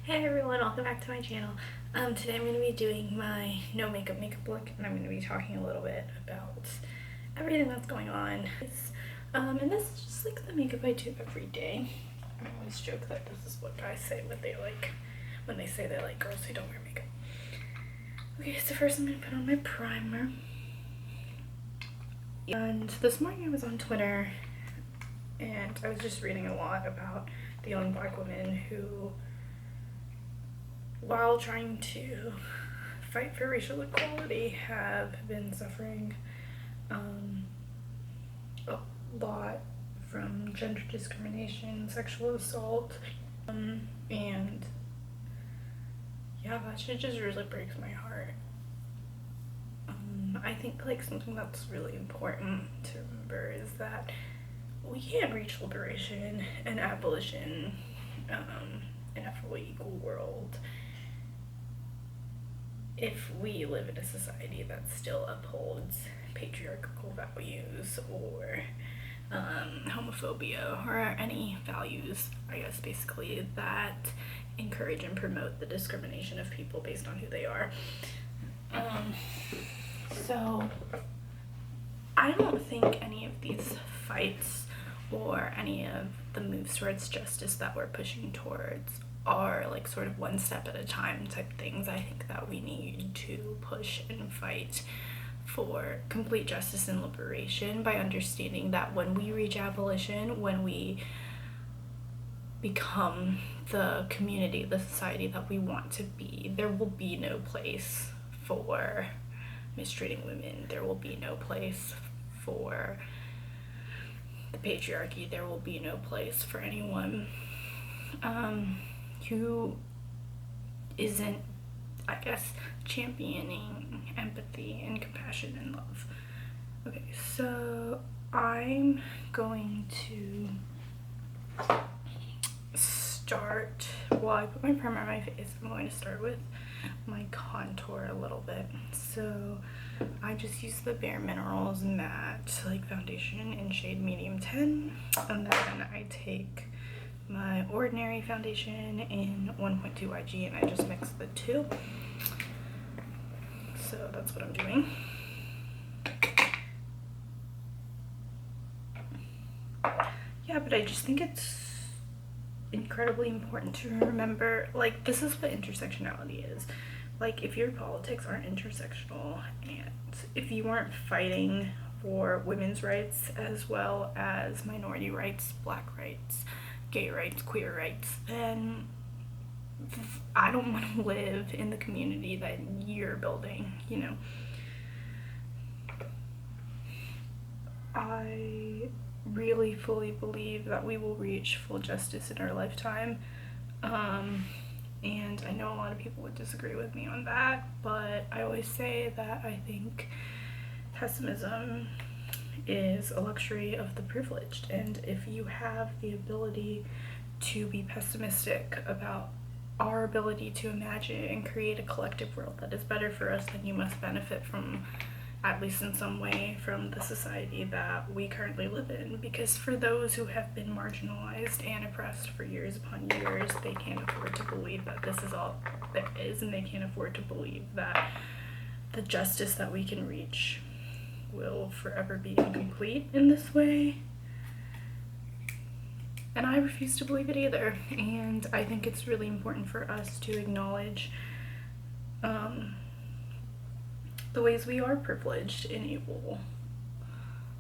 Hey everyone, welcome back to my channel. Today I'm going to be doing my no makeup look, and I'm going to be talking a little bit about everything that's going on. And this is just like the makeup I do every day. I always joke that this is what guys say when they say they like girls who don't wear makeup. Okay, so first I'm going to put on my primer. And this morning I was on Twitter and I was just reading a lot about the young black women who, while trying to fight for racial equality, have been suffering a lot from gender discrimination, sexual assault, and yeah, that shit just really breaks my heart. I think like something that's really important to remember is that we can't reach liberation and abolition in a fully equal world if we live in a society that still upholds patriarchal values or homophobia or any values, I guess, basically, that encourage and promote the discrimination of people based on who they are. So I don't think any of these fights or any of the moves towards justice that we're pushing towards are like sort of one step at a time type things. I think that we need to push and fight for complete justice and liberation by understanding that when we reach abolition, when we become the community, the society that we want to be, there will be no place for mistreating women. There will be no place for the patriarchy. There will be no place for anyone who isn't, I guess, championing empathy and compassion and love. Okay, so I'm going to start, while I put my primer on my face, I'm going to start with my contour a little bit. So I just use the Bare Minerals matte like foundation in shade medium 10, and then I take my ordinary foundation in 1.2 YG and I just mix the two. So that's what I'm doing. Yeah, but I just think it's incredibly important to remember, like, this is what intersectionality is. Like, if your politics aren't intersectional and if you aren't fighting for women's rights as well as minority rights, black rights, gay rights, queer rights, then I don't want to live in the community that you're building, you know. I really fully believe that we will reach full justice in our lifetime, and I know a lot of people would disagree with me on that, but I always say that I think pessimism is a luxury of the privileged, and if you have the ability to be pessimistic about our ability to imagine and create a collective world that is better for us, then you must benefit from, at least in some way, from the society that we currently live in. Because for those who have been marginalized and oppressed for years upon years, they can't afford to believe that this is all there is, and they can't afford to believe that the justice that we can reach will forever be incomplete in this way. And I refuse to believe it either. And I think it's really important for us to acknowledge the ways we are privileged and able,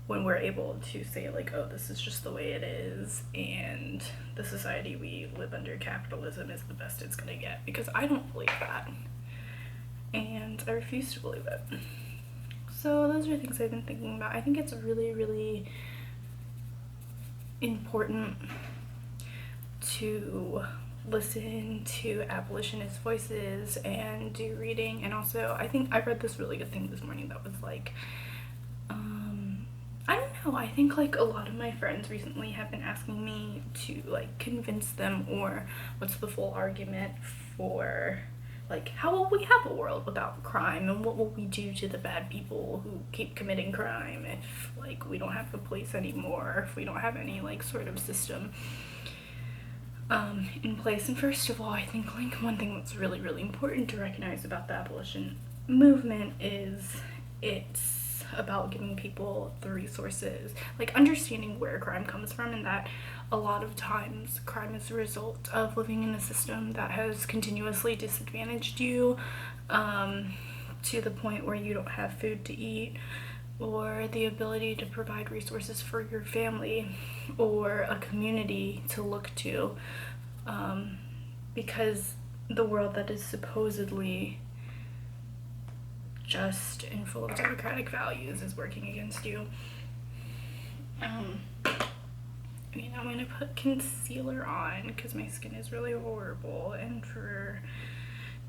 when we're able to say, like, oh, this is just the way it is, and the society we live under, capitalism, is the best it's gonna get. Because I don't believe that. And I refuse to believe it. So those are things I've been thinking about. I think it's really, really important to listen to abolitionist voices and do reading. And also, I think I read this really good thing this morning that was like, I don't know, I think like a lot of my friends recently have been asking me to like convince them, or what's the full argument for, like, how will we have a world without crime, and what will we do to the bad people who keep committing crime if, like, we don't have the police anymore, if we don't have any, like, sort of system. in place. And first of all, I think like one thing that's really, really important to recognize about the abolition movement is it's about giving people the resources, like understanding where crime comes from, and that a lot of times crime is a result of living in a system that has continuously disadvantaged you, to the point where you don't have food to eat or the ability to provide resources for your family or a community to look to, because the world that is supposedly just and full of democratic values is working against you. I'm gonna put concealer on because my skin is really horrible, and for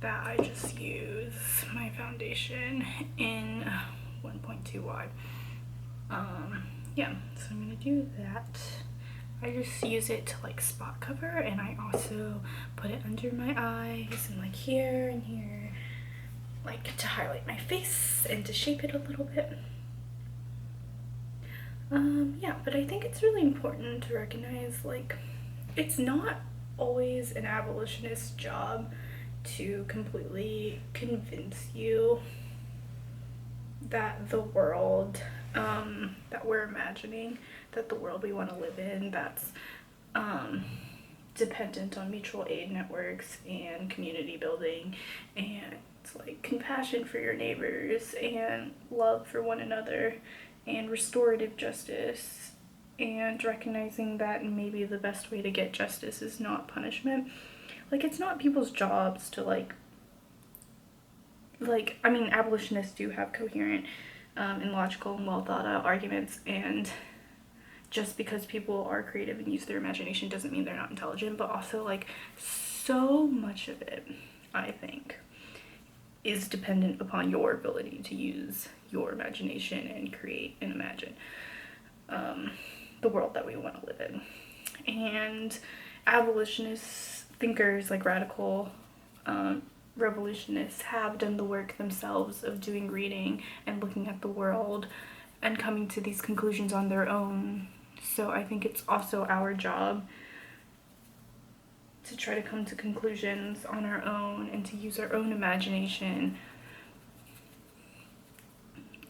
that I just use my foundation in 1.2 wide. Yeah, so I'm gonna do that. I just use it to like spot cover, and I also put it under my eyes and like here and here, like to highlight my face and to shape it a little bit. Yeah, but I think it's really important to recognize like it's not always an abolitionist's job to completely convince you that the world that we're imagining, that the world we want to live in, that's dependent on mutual aid networks and community building and like compassion for your neighbors and love for one another and restorative justice, and recognizing that maybe the best way to get justice is not punishment. Like, it's not people's jobs to I mean, abolitionists do have coherent and logical and well thought out arguments, and just because people are creative and use their imagination doesn't mean they're not intelligent. But also, like, so much of it, I think, is dependent upon your ability to use your imagination and create and imagine the world that we want to live in. And abolitionists, thinkers, like radical revolutionists, have done the work themselves of doing reading and looking at the world and coming to these conclusions on their own. So I think it's also our job to try to come to conclusions on our own and to use our own imagination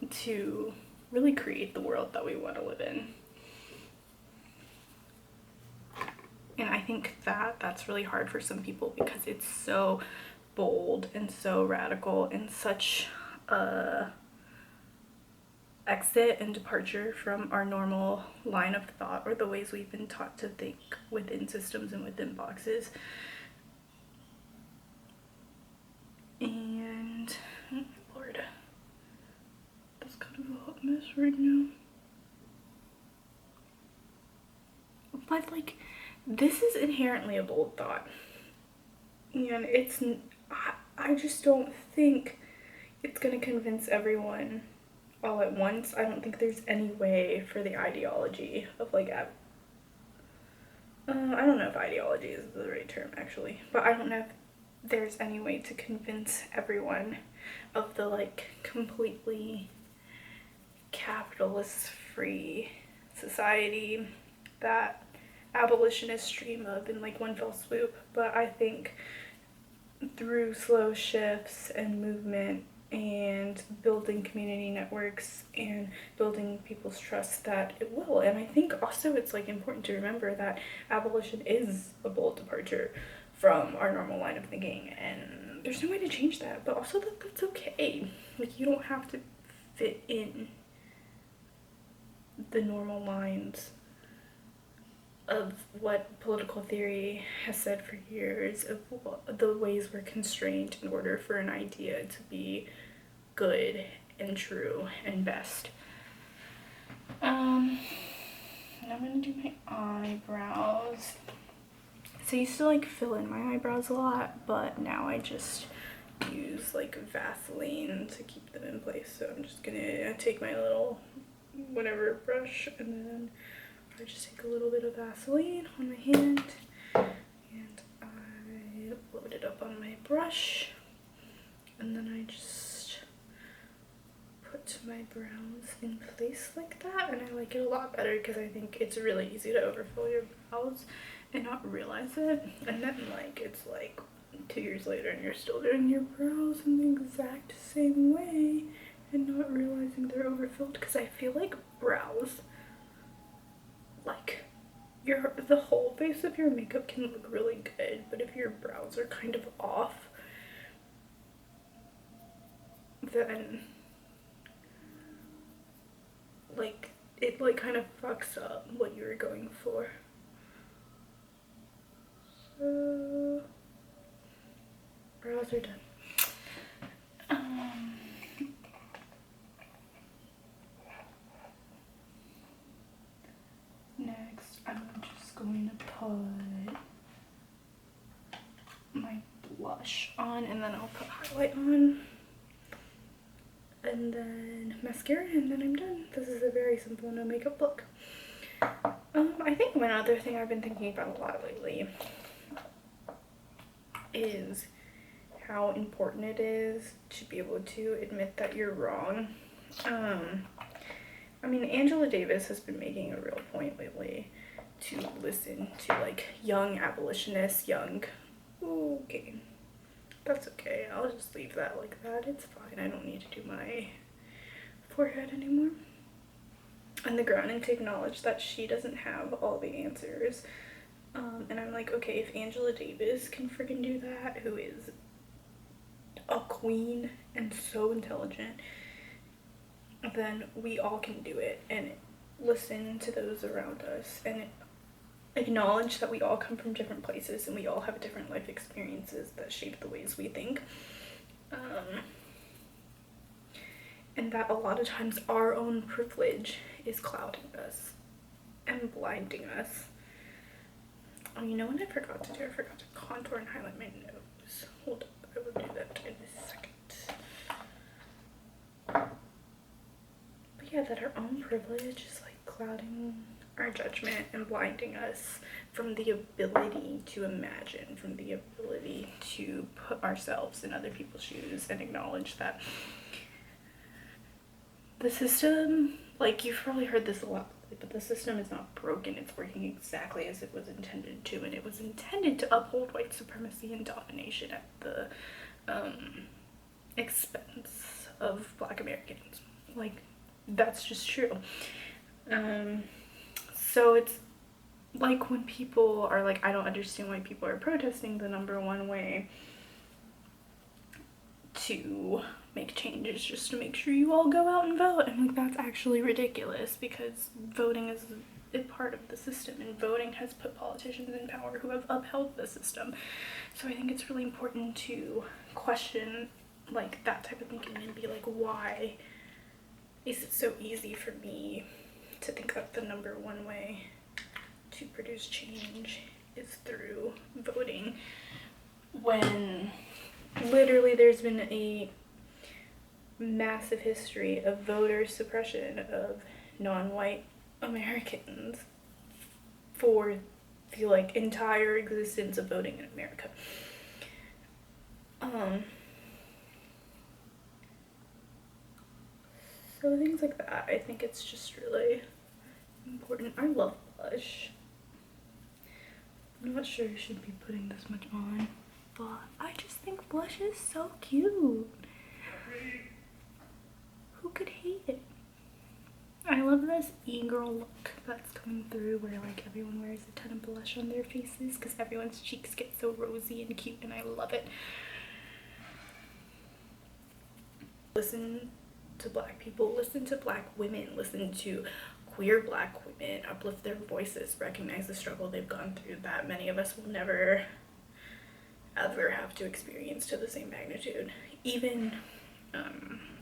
to really create the world that we want to live in. And I think that that's really hard for some people because it's so bold and so radical and such a exit and departure from our normal line of thought or the ways we've been taught to think within systems and within boxes. And oh my lord, that's kind of a hot mess right now. But like, this is inherently a bold thought, and it's I just don't think it's gonna convince everyone all at once. I don't think there's any way for the ideology of like I don't know if ideology is the right term actually, but I don't know if there's any way to convince everyone of the like completely capitalist free society that abolitionists dream of in like one fell swoop. But I think through slow shifts and movement and building community networks and building people's trust, that it will. And I think also it's like important to remember that abolition is a bold departure from our normal line of thinking, and there's no way to change that, but also that that's okay. Like, you don't have to fit in the normal lines of what political theory has said for years, of the ways we're constrained in order for an idea to be good and true and best. And I'm gonna do my eyebrows. So I used to like fill in my eyebrows a lot, but now I just use like Vaseline to keep them in place. So I'm just gonna take my little whatever brush, and then I just take a little bit of Vaseline on my hand and I load it up on my brush, and then I just put my brows in place like that. And I like it a lot better because I think it's really easy to overfill your brows, and not realize it, and then like it's like 2 years later and you're still doing your brows in the exact same way and not realizing they're overfilled. Because I feel like brows, like the whole face of your makeup can look really good, but if your brows are kind of off, then like it like kind of fucks up what you were going for. So brows are done. Next, I'm just going to put my blush on, and then I'll put highlight on, and then mascara, and then I'm done. This is a very simple no makeup look. I think one other thing I've been thinking about a lot lately is how important it is to be able to admit that you're wrong. I mean, Angela Davis has been making a real point lately to listen to like young abolitionists, okay, that's okay, I'll just leave that like that, it's fine, I don't need to do my forehead anymore. And the grounding to acknowledge that she doesn't have all the answers. And I'm like, okay, if Angela Davis can freaking do that, who is a queen and so intelligent, then we all can do it. And listen to those around us and acknowledge that we all come from different places and we all have different life experiences that shape the ways we think. And that a lot of times our own privilege is clouding us and blinding us. Oh, you know what I forgot to do? I forgot to contour and highlight my nose. Hold up, I will do that in a second. But yeah, that our own privilege is like clouding our judgment and blinding us from the ability to imagine, from the ability to put ourselves in other people's shoes and acknowledge that the system, like you've probably heard this a lot, but the system is not broken. It's working exactly as it was intended to, and it was intended to uphold white supremacy and domination at the expense of Black Americans. Like, that's just true. So it's like when people are like, I don't understand why people are protesting, the number one way to make changes just to make sure you all go out and vote. And like, that's actually ridiculous, because voting is a part of the system, and voting has put politicians in power who have upheld the system. So I think it's really important to question like that type of thinking and be like, why is it so easy for me to think that the number one way to produce change is through voting, when literally there's been a massive history of voter suppression of non-white Americans for the like entire existence of voting in America. So things like that, I think it's just really important. I love blush. I'm not sure I should be putting this much on, but I just think blush is so cute. Who could hate it? I love this e-girl look that's coming through, where like everyone wears a ton of blush on their faces because everyone's cheeks get so rosy and cute, and I love it. Listen to Black people, listen to Black women, listen to queer Black women, uplift their voices, recognize the struggle they've gone through that many of us will never ever have to experience to the same magnitude, even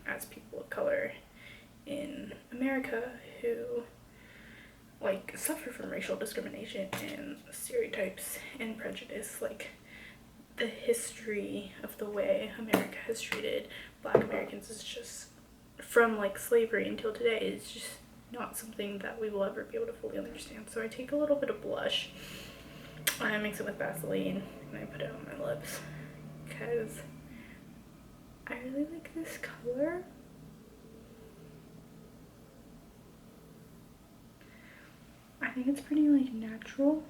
as people of color in America who like suffer from racial discrimination and stereotypes and prejudice. Like, the history of the way America has treated Black Americans is just, from like slavery until today, is just not something that we will ever be able to fully understand. So I take a little bit of blush, I mix it with Vaseline, and I put it on my lips because I really like this color. I think it's pretty like natural,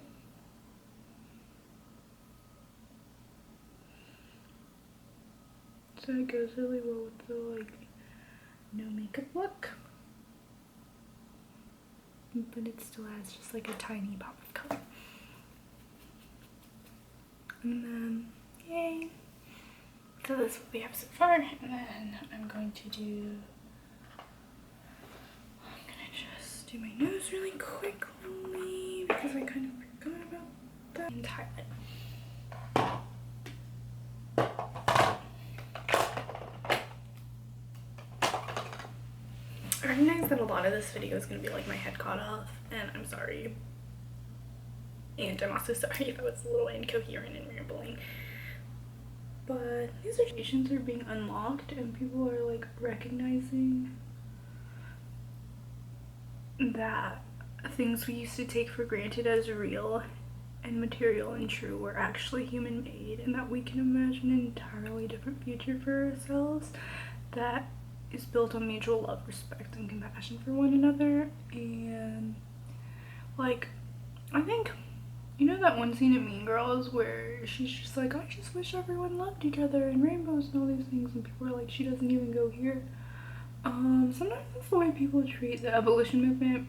So it goes really well with the like no makeup look. But it still has just like a tiny pop of color. And then, yay. So this is what we have so far. And then I'm going to just do my nose really quickly because I kind of forgot about that. And highlight. I recognize that a lot of this video is going to be like my head caught off, and I'm sorry. And I'm also sorry if I was a little incoherent and rambling. But these situations are being unlocked and people are like recognizing that things we used to take for granted as real and material and true were actually human made, and that we can imagine an entirely different future for ourselves that is built on mutual love, respect, and compassion for one another. And like, I think, you know that one scene in Mean Girls where she's just like, I just wish everyone loved each other and rainbows and all these things, and people are like, she doesn't even go here. Sometimes that's the way people treat the abolition movement,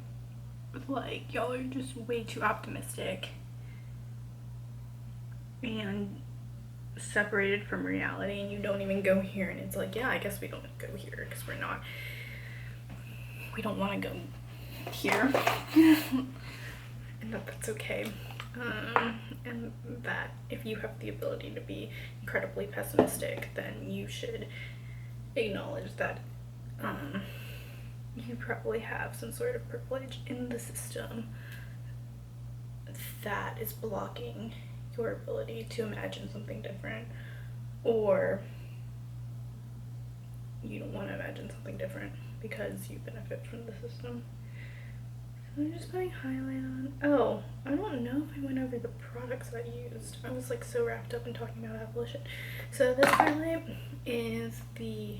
with like, y'all are just way too optimistic and separated from reality, and you don't even go here. And it's like, yeah, I guess we don't go here because we don't want to go here. And that's okay. And that if you have the ability to be incredibly pessimistic, then you should acknowledge that you probably have some sort of privilege in the system that is blocking your ability to imagine something different, or you don't want to imagine something different because you benefit from the system. So I'm just putting highlight on. Oh, I don't know if I went over the products I used. I was like so wrapped up in talking about abolition. So this highlight is the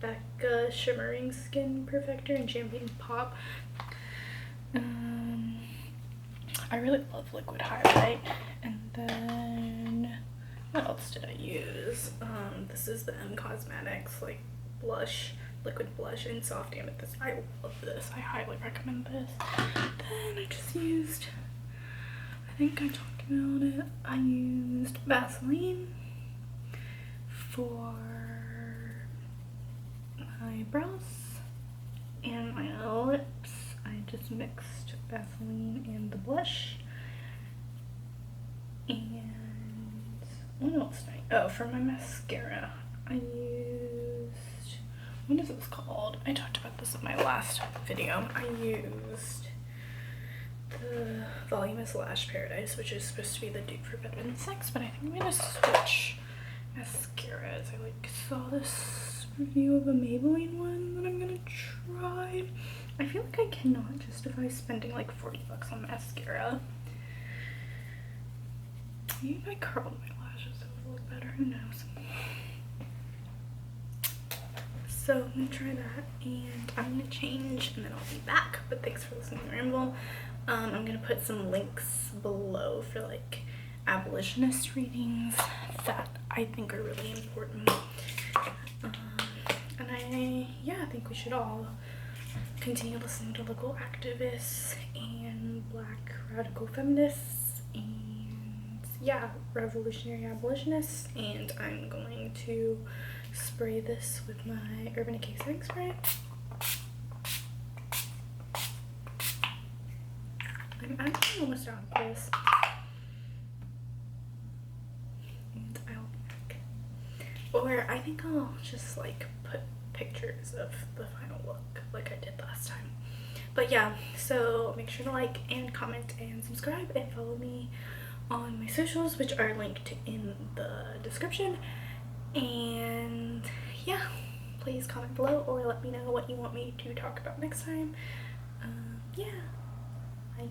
Becca Shimmering Skin Perfector in Champagne Pop. I really love liquid highlight. And then what else did I use? This is the M Cosmetics like blush, liquid blush in Soft Amethyst. I love this. I highly recommend this. Then I just used, I think I talked about it, I used Vaseline for my brows and my lips. I just mixed Vaseline and the blush. And what else did oh, for my mascara, I used, what is this called? I talked about this in my last video. I used the Voluminous Lash Paradise, which is supposed to be the dupe for Better Than Sex, but I think I'm gonna switch mascaras. I like saw this review of a Maybelline one that I'm gonna try. I feel like I cannot justify spending like 40 bucks on mascara. Maybe if I curled my lashes it would look better, who knows. So I'm gonna try that, and I'm gonna change and then I'll be back. But thanks for listening to Ramble. I'm gonna put some links below for like abolitionist readings that I think are really important. And I think we should all continue listening to local activists and black radical feminists and yeah, revolutionary abolitionists. And I'm going to spray this with my Urban Decay setting spray. I'm actually almost out of this. And I'll be back. Or I think I'll just like put pictures of the final look like I did last time. But yeah, so make sure to like and comment and subscribe and follow me on my socials, which are linked in the description. And yeah, please comment below or let me know what you want me to talk about next time. Yeah, bye.